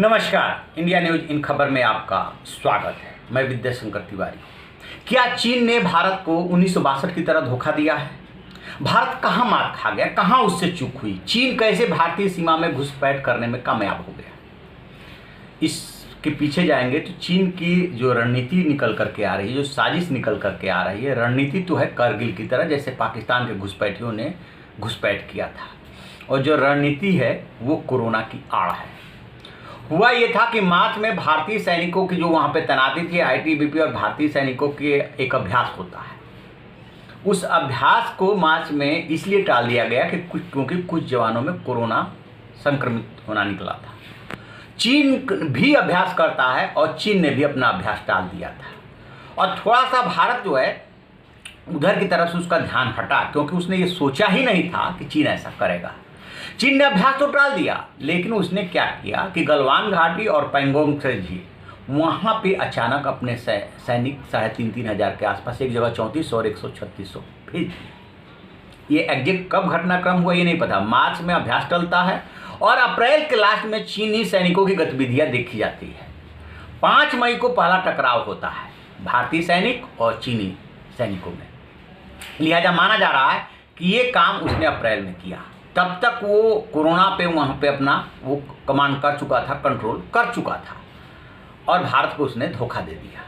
नमस्कार, India news in खबर में आपका स्वागत है। मैं विद्याशंकर तिवारी। क्या चीन ने भारत को 1962 की तरह धोखा दिया है? भारत कहां मात खा गया, कहां उससे चूक हुई? चीन कैसे भारतीय सीमा में घुसपैठ करने में कामयाब हो गया? इसके पीछे जाएंगे तो चीन की जो रणनीति निकल करके आ रही है, जो साजिश निकल करके आ रही है, रणनीति तो है कारगिल की तरह, जैसे पाकिस्तान के घुसपैठियों ने घुसपैठ किया था, और जो रणनीति है वो कोरोना की आड़ है। हुआ ये था कि मार्च में भारतीय सैनिकों की जो वहाँ पे तैनाती थी, आईटीबीपी और भारतीय सैनिकों के एक अभ्यास होता है। उस अभ्यास को मार्च में इसलिए टाल दिया गया कि क्योंकि कुछ जवानों में कोरोना संक्रमित होना निकला था। चीन भी अभ्यास करता है और चीन ने भी अपना अभ्यास टाल दिया था, और थोड़ा सा भारत जो है उधर की तरफ से उसका ध्यान हटा, क्योंकि उसने ये सोचा ही नहीं था कि चीन ऐसा करेगा। चीन ने अभ्यास तो टाल दिया, लेकिन उसने क्या किया कि गलवान घाटी और पैंगोंग से झील, वहाँ पे अचानक अपने सैनिक 3,500 हजार के आसपास, एक जगह 3400 और 13600 भेज दिए। ये एग्जैक्ट कब घटनाक्रम हुआ ये नहीं पता। मार्च में अभ्यास टलता है और अप्रैल के लास्ट में चीनी सैनिकों की गतिविधियाँ देखी जाती है। 5 मई को पहला टकराव होता है भारतीय सैनिक और चीनी सैनिकों में। लिहाजा माना जा रहा है कि ये काम उसने अप्रैल में किया। तब तक वो कोरोना पे वहाँ पे अपना वो कमांड कर चुका था, कंट्रोल कर चुका था, और भारत को उसने धोखा दे दिया।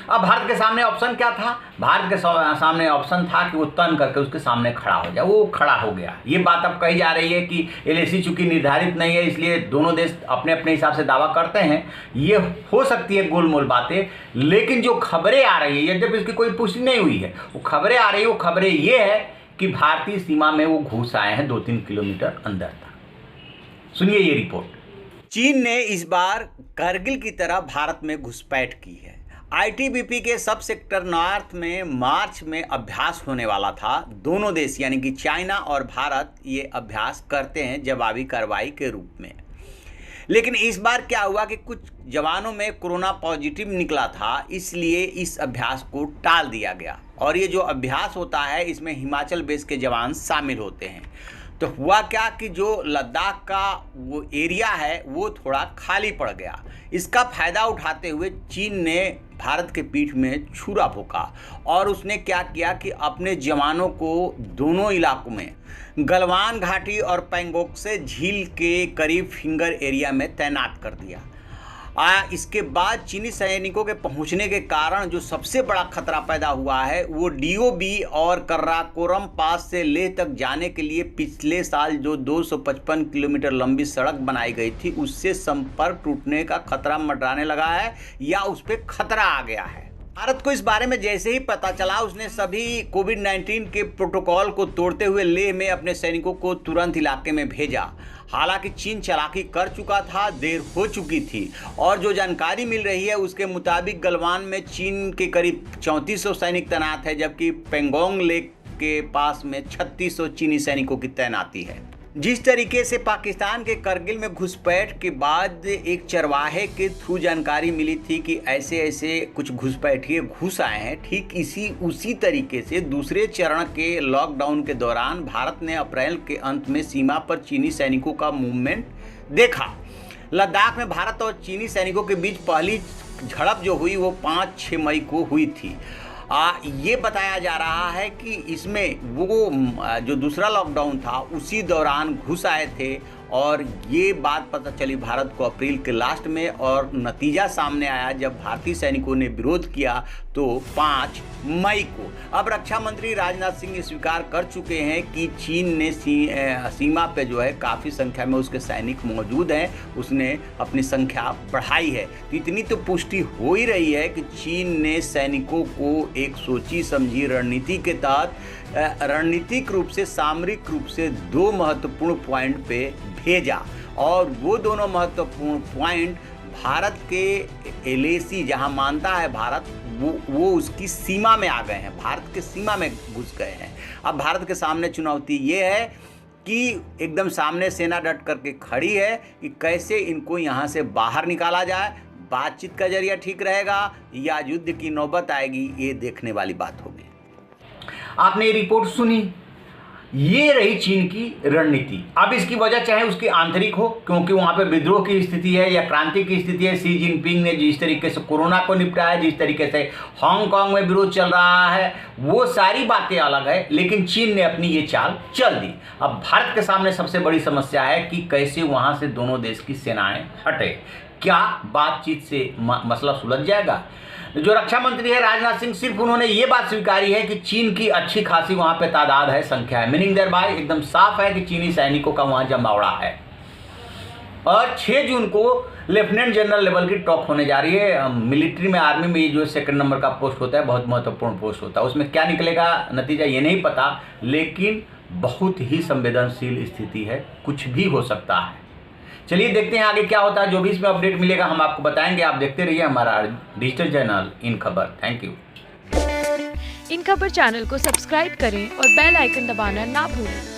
अब भारत के सामने ऑप्शन क्या था? भारत के सामने ऑप्शन था कि वो तन करके उसके सामने खड़ा हो जाए। वो खड़ा हो गया। ये बात अब कही जा रही है कि एलएसी चूंकि निर्धारित नहीं है, इसलिए दोनों देश अपने अपने हिसाब से दावा करते हैं। ये हो सकती है गोलमोल बातें, लेकिन जो खबरें आ रही है, यद्यपि इसकी कोई पुष्टि नहीं हुई है, वो खबरें आ रही है, वो खबरें ये है कि भारतीय सीमा में वो घुस आए हैं 2-3 किलोमीटर अंदर तक। सुनिए ये रिपोर्ट। चीन ने इस बार कारगिल की तरह भारत में घुसपैठ की है। आईटीबीपी के सब सेक्टर नॉर्थ में मार्च में अभ्यास होने वाला था। दोनों देश यानी कि चाइना और भारत ये अभ्यास करते हैं जवाबी कार्रवाई के रूप में। लेकिन इस बार क्या हुआ कि कुछ जवानों में कोरोना पॉजिटिव निकला था, इसलिए इस अभ्यास को टाल दिया गया। और ये जो अभ्यास होता है इसमें हिमाचल बेस के जवान शामिल होते हैं। तो हुआ क्या कि जो लद्दाख का वो एरिया है वो थोड़ा खाली पड़ गया। इसका फ़ायदा उठाते हुए चीन ने भारत के पीठ में छुरा भोंका, और उसने क्या किया कि अपने जवानों को दोनों इलाकों में, गलवान घाटी और पैंगोंग से झील के करीब फिंगर एरिया में तैनात कर दिया। इसके बाद चीनी सैनिकों के पहुंचने के कारण जो सबसे बड़ा खतरा पैदा हुआ है वो डीओबी और कर्राकोरम पास से लेह तक जाने के लिए पिछले साल जो 255 किलोमीटर लंबी सड़क बनाई गई थी, उससे संपर्क टूटने का खतरा मंडराने लगा है, या उस पर खतरा आ गया है। भारत को इस बारे में जैसे ही पता चला, उसने सभी कोविड-19 के प्रोटोकॉल को तोड़ते हुए लेह में अपने सैनिकों को तुरंत इलाके में भेजा। हालांकि चीन चालाकी कर चुका था, देर हो चुकी थी, और जो जानकारी मिल रही है उसके मुताबिक गलवान में चीन के करीब 3400 सैनिक तैनात है, जबकि पैंगोंग लेक के पास में 3600 चीनी सैनिकों की तैनाती है। जिस तरीके से पाकिस्तान के करगिल में घुसपैठ के बाद एक चरवाहे के थ्रू जानकारी मिली थी कि ऐसे ऐसे कुछ घुसपैठिए घुस आए हैं, ठीक उसी तरीके से दूसरे चरण के लॉकडाउन के दौरान भारत ने अप्रैल के अंत में सीमा पर चीनी सैनिकों का मूवमेंट देखा। लद्दाख में भारत और चीनी सैनिकों के बीच पहली झड़प जो हुई वो 5-6 मई को हुई थी। ये बताया जा रहा है कि इसमें वो जो दूसरा लॉकडाउन था उसी दौरान घुस आए थे, और ये बात पता चली भारत को अप्रैल के लास्ट में, और नतीजा सामने आया जब भारतीय सैनिकों ने विरोध किया तो 5 मई को। अब रक्षा मंत्री राजनाथ सिंह स्वीकार कर चुके हैं कि चीन ने सीमा पे जो है काफ़ी संख्या में उसके सैनिक मौजूद हैं, उसने अपनी संख्या बढ़ाई है। तो इतनी तो पुष्टि हो ही रही है कि चीन ने सैनिकों को एक सोची समझी रणनीति के तहत रणनीतिक रूप से, सामरिक रूप से 2 महत्वपूर्ण पॉइंट पे भेजा, और वो दोनों महत्वपूर्ण पॉइंट भारत के एलएसी जहां मानता है भारत, वो उसकी सीमा में आ गए हैं, भारत के सीमा में घुस गए हैं। अब भारत के सामने चुनौती ये है कि एकदम सामने सेना डट करके खड़ी है कि कैसे इनको यहाँ से बाहर निकाला जाए। बातचीत का जरिया ठीक रहेगा या युद्ध की नौबत आएगी, ये देखने वाली बात होगी। आपने ये रिपोर्ट सुनी, ये रही चीन की रणनीति। अब इसकी वजह चाहे उसकी आंतरिक हो, क्योंकि वहां पे विद्रोह की स्थिति है या क्रांति की स्थिति है, शी जिनपिंग ने जिस तरीके से कोरोना को निपटाया, जिस तरीके से हांगकांग में विरोध चल रहा है, वो सारी बातें अलग है, लेकिन चीन ने अपनी ये चाल चल दी। अब भारत के सामने सबसे बड़ी समस्या है कि कैसे वहां से दोनों देश की सेनाएं हटे। क्या बातचीत से मसला सुलझ जाएगा? जो रक्षा मंत्री है राजनाथ सिंह, सिर्फ उन्होंने ये बात स्वीकारी है कि चीन की अच्छी खासी वहां पे तादाद है, संख्या है, मीनिंग देयर बाय एकदम साफ है कि चीनी सैनिकों का वहां जमावड़ा है। और 6 जून को लेफ्टिनेंट जनरल लेवल की टॉक होने जा रही है। मिलिट्री में, आर्मी में ये जो 2nd नंबर का पोस्ट होता है, बहुत महत्वपूर्ण पोस्ट होता है। उसमें क्या निकलेगा नतीजा ये नहीं पता, लेकिन बहुत ही संवेदनशील स्थिति है, कुछ भी हो सकता है। चलिए देखते हैं आगे क्या होता है। जो भी इसमें अपडेट मिलेगा हम आपको बताएंगे। आप देखते रहिए हमारा डिजिटल चैनल इन खबर। Thank you. इन खबर चैनल को सब्सक्राइब करें और बेल आइकन दबाना ना भूलें।